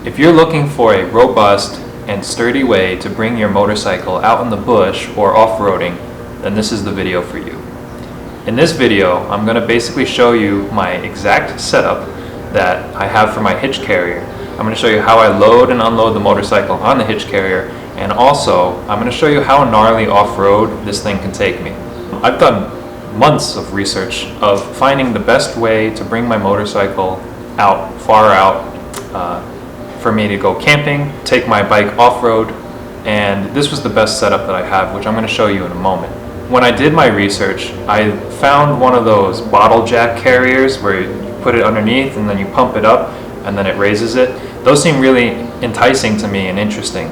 If you're looking for a robust and sturdy way to bring your motorcycle out in the bush or off-roading, then this is the video for you. In this video, I'm going to basically show you my exact setup that I have for my hitch carrier. I'm going to show you how I load and unload the motorcycle on the hitch carrier, and also I'm going to show you how gnarly off-road this thing can take me. I've done months of research of finding the best way to bring my motorcycle out, far out, for me to go camping, take my bike off-road, and this was the best setup that I have, which I'm going to show you in a moment. When I did my research, I found one of those bottle jack carriers where you put it underneath and then you pump it up and then it raises it. Those seem really enticing to me and interesting.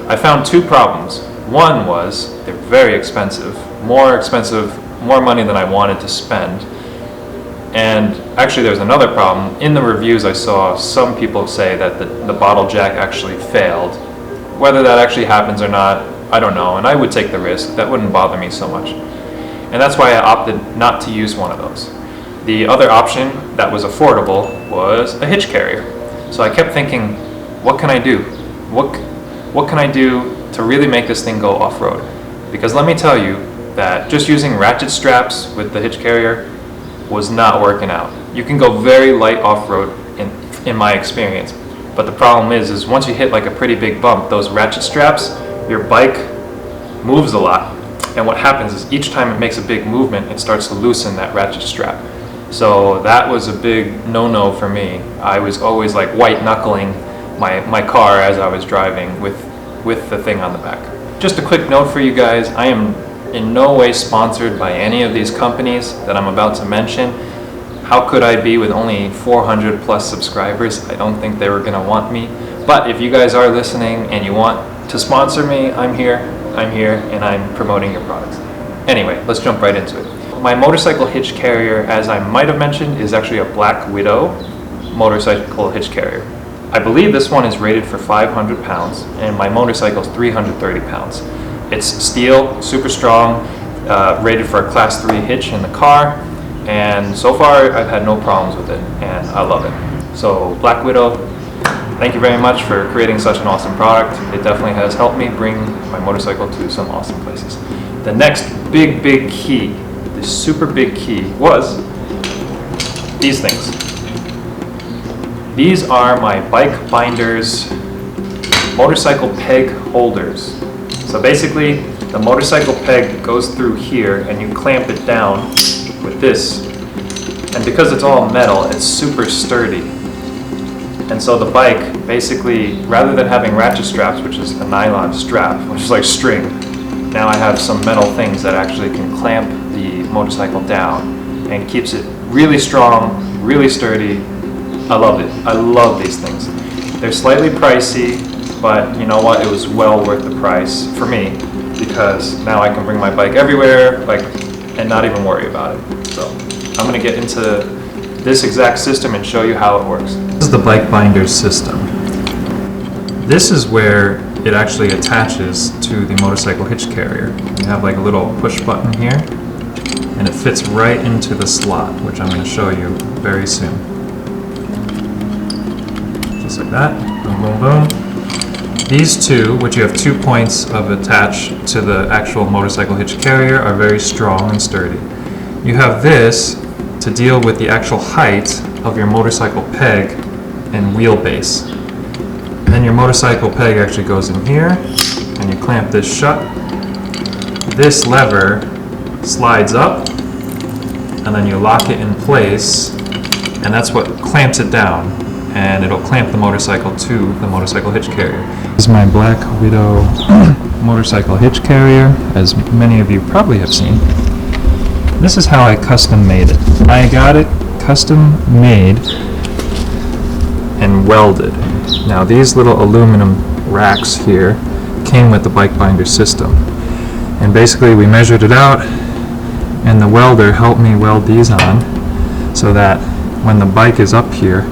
I found two problems. One was they're very expensive, more money than I wanted to spend. And actually there's another problem. In the reviews I saw some people say that the bottle jack actually failed. Whether that actually happens or not, I don't know, and I would take the risk. That wouldn't bother me so much. And that's why I opted not to use one of those. The other option that was affordable was a hitch carrier. So I kept thinking, what can I do? What can I do to really make this thing go off-road? Because let me tell you that just using ratchet straps with the hitch carrier was not working out. You can go very light off-road in my experience, but the problem is once you hit like a pretty big bump, those ratchet straps, your bike moves a lot, and what happens is each time it makes a big movement, it starts to loosen that ratchet strap. So that was a big no-no for me. I was always like white-knuckling my car as I was driving with the thing on the back. Just a quick note for you guys, I am in no way sponsored by any of these companies that I'm about to mention. How could I be with only 400 plus subscribers? I don't think they were gonna want me. But if you guys are listening and you want to sponsor me, I'm here, and I'm promoting your products. Anyway, let's jump right into it. My motorcycle hitch carrier, as I might have mentioned, is actually a Black Widow motorcycle hitch carrier. I believe this one is rated for 500 pounds, and my motorcycle is 330 pounds. It's steel, super strong, rated for a class 3 hitch in the car, and so far I've had no problems with it, and I love it. So Black Widow, thank you very much for creating such an awesome product. It definitely has helped me bring my motorcycle to some awesome places. The next big key, the super big key, was these things. These are my Bike Binderz motorcycle peg holders. So basically, the motorcycle peg goes through here and you clamp it down with this. And because it's all metal, it's super sturdy. And so the bike, basically, rather than having ratchet straps, which is a nylon strap, which is like string, now I have some metal things that actually can clamp the motorcycle down and keeps it really strong, really sturdy. I love it. I love these things. They're slightly pricey, but you know what? It was well worth the price for me because now I can bring my bike everywhere, and not even worry about it. So I'm gonna get into this exact system and show you how it works. This is the Bike Binderz system. This is where it actually attaches to the motorcycle hitch carrier. You have like a little push button here, and it fits right into the slot, which I'm gonna show you very soon. Just like that, boom, boom, boom. These two, which you have 2 points of attach to the actual motorcycle hitch carrier, are very strong and sturdy. You have this to deal with the actual height of your motorcycle peg and wheelbase. Then your motorcycle peg actually goes in here, and you clamp this shut. This lever slides up, and then you lock it in place, and that's what clamps it down. And it'll clamp the motorcycle to the motorcycle hitch carrier. This is my Black Widow motorcycle hitch carrier, as many of you probably have seen. This is how I custom made it. I got it custom made and welded. Now these little aluminum racks here came with the Bike Binderz system. And basically we measured it out, and the welder helped me weld these on so that when the bike is up here,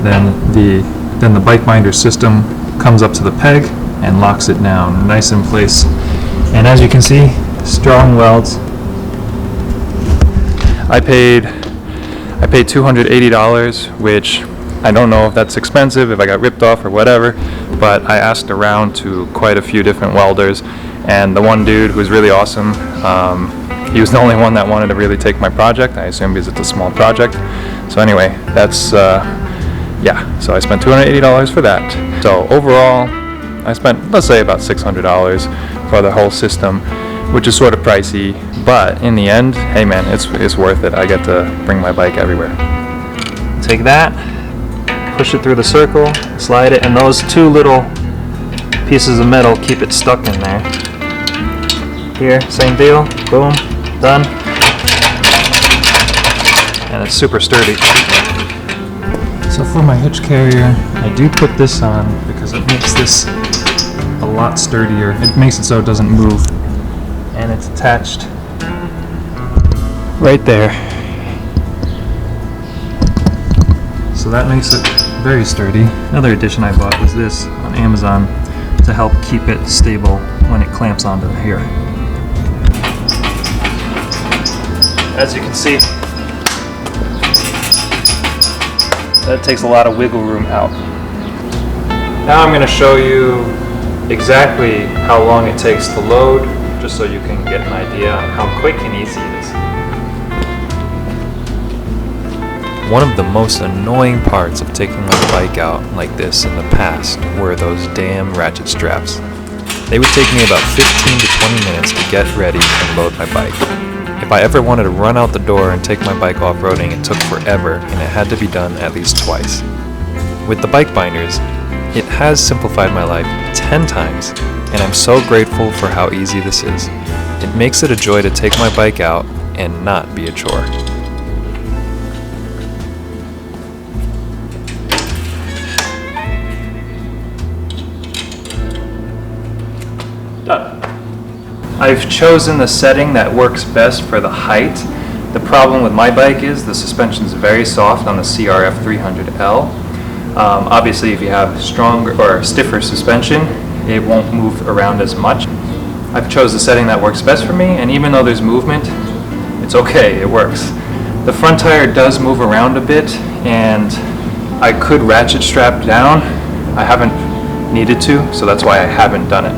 then the Bike Binderz system comes up to the peg and locks it down nice in place. And as you can see, strong welds. I paid $280, which I don't know if that's expensive, if I got ripped off or whatever, but I asked around to quite a few different welders, and the one dude who was really awesome, he was the only one that wanted to really take my project. I assume because it's a small project. So anyway, that's yeah, so I spent $280 for that. So overall, I spent, let's say, about $600 for the whole system, which is sort of pricey, but in the end, hey man, it's worth it. I get to bring my bike everywhere. Take that, push it through the circle, slide it, and those two little pieces of metal keep it stuck in there. Here, same deal, boom, done. And it's super sturdy. So for my hitch carrier, I do put this on because it makes this a lot sturdier. It makes it so it doesn't move. And it's attached right there. So that makes it very sturdy. Another addition I bought was this on Amazon to help keep it stable when it clamps onto here. As you can see, that takes a lot of wiggle room out. Now I'm going to show you exactly how long it takes to load, just so you can get an idea on how quick and easy it is. One of the most annoying parts of taking my bike out like this in the past were those damn ratchet straps. They would take me about 15 to 20 minutes to get ready and load my bike. If I ever wanted to run out the door and take my bike off-roading, it took forever, and it had to be done at least twice. With the Bike Binderz, it has simplified my life 10 times, and I'm so grateful for how easy this is. It makes it a joy to take my bike out and not be a chore. Done. I've chosen the setting that works best for the height. The problem with my bike is the suspension is very soft on the CRF 300L. Obviously, if you have stronger or stiffer suspension, it won't move around as much. I've chose the setting that works best for me, and even though there's movement, it's okay, it works. The front tire does move around a bit, and I could ratchet strap down. I haven't needed to, so that's why I haven't done it.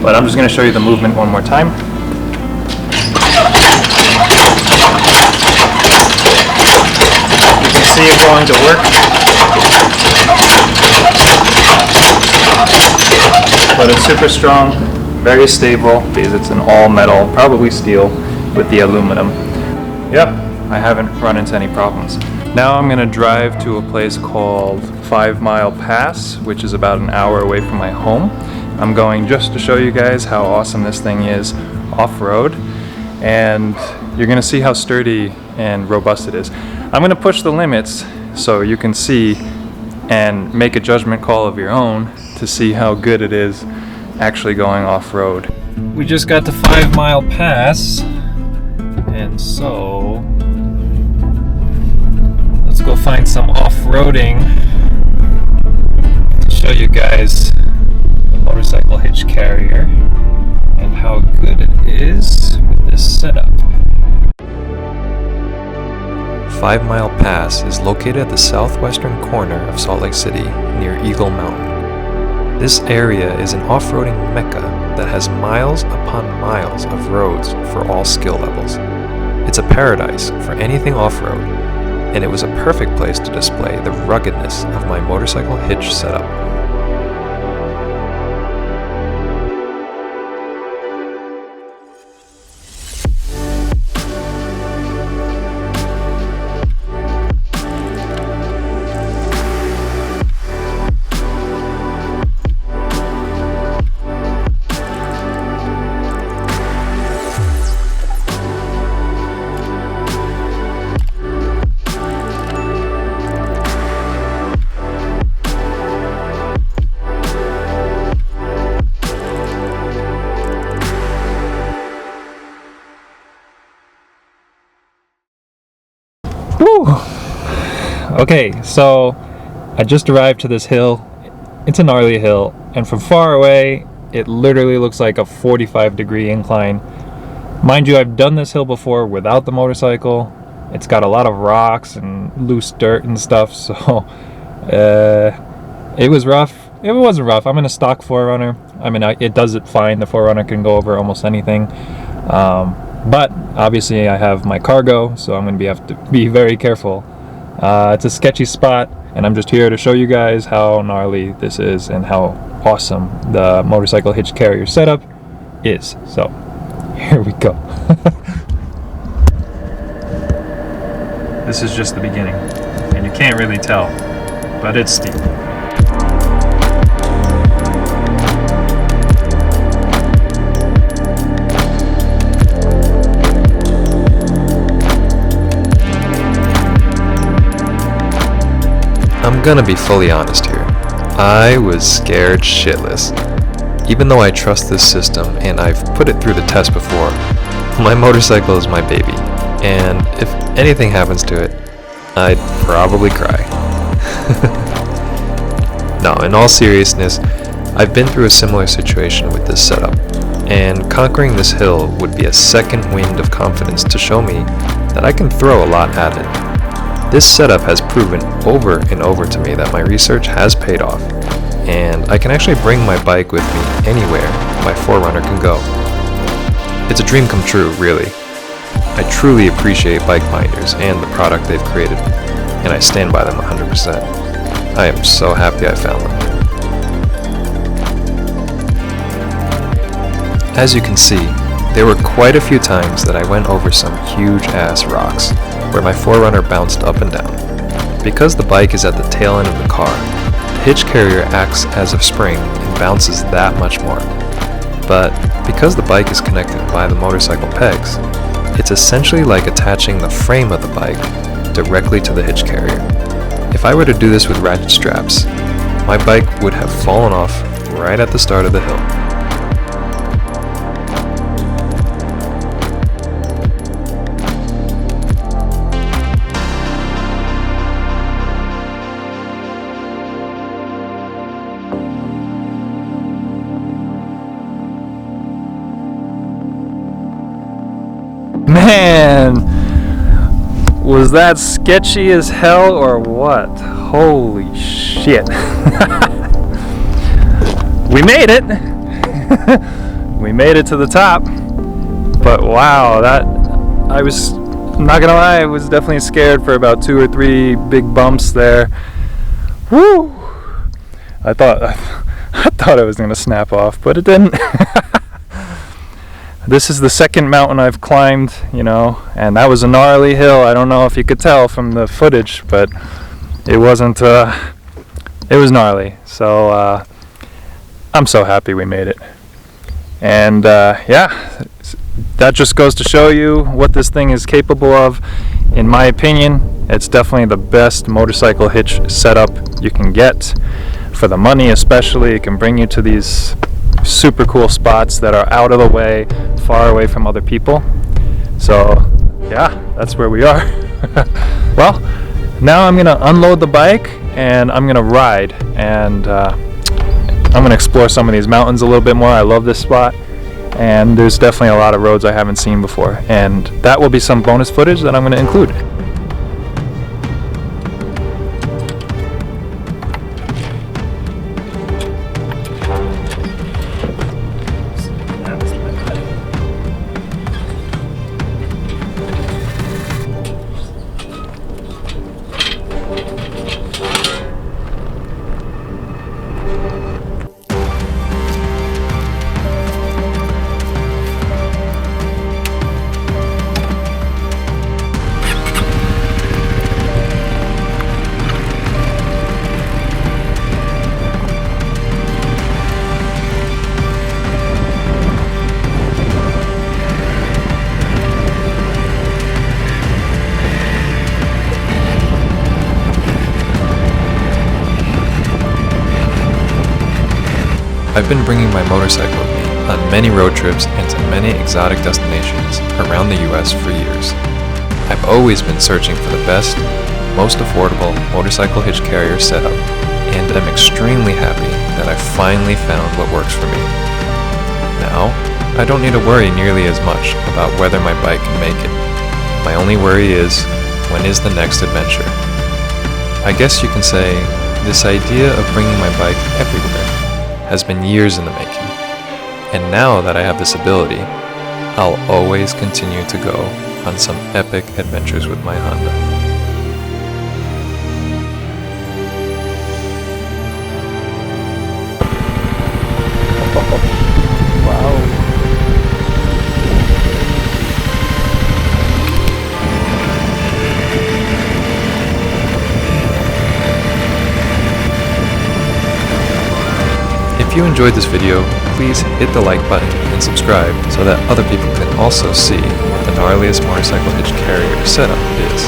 But I'm just going to show you the movement one more time. You can see it going to work. But it's super strong, very stable, because it's an all metal, probably steel, with the aluminum. Yep, I haven't run into any problems. Now I'm going to drive to a place called 5 Mile Pass, which is about an hour away from my home. I'm going just to show you guys how awesome this thing is off-road, and you're going to see how sturdy and robust it is. I'm going to push the limits so you can see and make a judgment call of your own to see how good it is actually going off-road. We just got to 5 Mile Pass, and so let's go find some off-roading to show you guys motorcycle hitch carrier and how good it is with this setup. 5 Mile Pass is located at the southwestern corner of Salt Lake City near Eagle Mountain. This area is an off-roading mecca that has miles upon miles of roads for all skill levels. It's a paradise for anything off-road, and it was a perfect place to display the ruggedness of my motorcycle hitch setup. Woo! Okay, so I just arrived to this hill. It's a gnarly hill, and from far away, it literally looks like a 45-degree incline. Mind you, I've done this hill before without the motorcycle. It's got a lot of rocks and loose dirt and stuff, so It was rough. It wasn't rough. I'm in a stock 4Runner. I mean, it does it fine. The 4Runner can go over almost anything. But obviously I have my cargo, so I'm going to have to be very careful. It's a sketchy spot, and I'm just here to show you guys how gnarly this is and how awesome the motorcycle hitch carrier setup is. So here we go. This is just the beginning, and you can't really tell, but it's steep. I'm gonna be fully honest here. I was scared shitless. Even though I trust this system and I've put it through the test before, my motorcycle is my baby, and if anything happens to it, I'd probably cry. No, in all seriousness, I've been through a similar situation with this setup, and conquering this hill would be a second wind of confidence to show me that I can throw a lot at it. This setup has proven over and over to me that my research has paid off, and I can actually bring my bike with me anywhere my 4Runner can go. It's a dream come true, really. I truly appreciate Bike Binderz and the product they've created, and I stand by them 100%. I am so happy I found them. As you can see, there were quite a few times that I went over some huge ass rocks, where my 4Runner bounced up and down. Because the bike is at the tail end of the car, the hitch carrier acts as a spring and bounces that much more. But because the bike is connected by the motorcycle pegs, it's essentially like attaching the frame of the bike directly to the hitch carrier. If I were to do this with ratchet straps, my bike would have fallen off right at the start of the hill. Man, was that sketchy as hell or what? Holy shit. We made it. We made it to the top. But wow, I'm not gonna lie, I was definitely scared for about 2 or 3 big bumps there. Woo! I thought it was gonna snap off, but it didn't. This is the second mountain I've climbed, and that was a gnarly hill. I don't know if you could tell from the footage, but it wasn't, it was gnarly. So, I'm so happy we made it. And, yeah, that just goes to show you what this thing is capable of. In my opinion, it's definitely the best motorcycle hitch setup you can get. For the money especially, it can bring you to these super cool spots that are out of the way, far away from other people. So yeah, that's where we are. Well, now I'm gonna unload the bike and I'm gonna ride, and I'm gonna explore some of these mountains a little bit more. I love this spot, and there's definitely a lot of roads I haven't seen before, and that will be some bonus footage that I'm gonna include. I've been bringing my motorcycle with me on many road trips and to many exotic destinations around the US for years. I've always been searching for the best, most affordable motorcycle hitch carrier setup, and am extremely happy that I finally found what works for me. Now, I don't need to worry nearly as much about whether my bike can make it. My only worry is, when is the next adventure? I guess you can say, This idea of bringing my bike everywhere has been years in the making, and now that I have this ability, I'll always continue to go on some epic adventures with my Honda. If you enjoyed this video, please hit the like button and subscribe so that other people can also see what the gnarliest motorcycle hitch carrier setup is.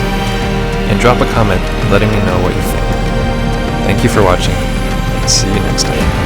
And drop a comment letting me know what you think. Thank you for watching, and see you next time.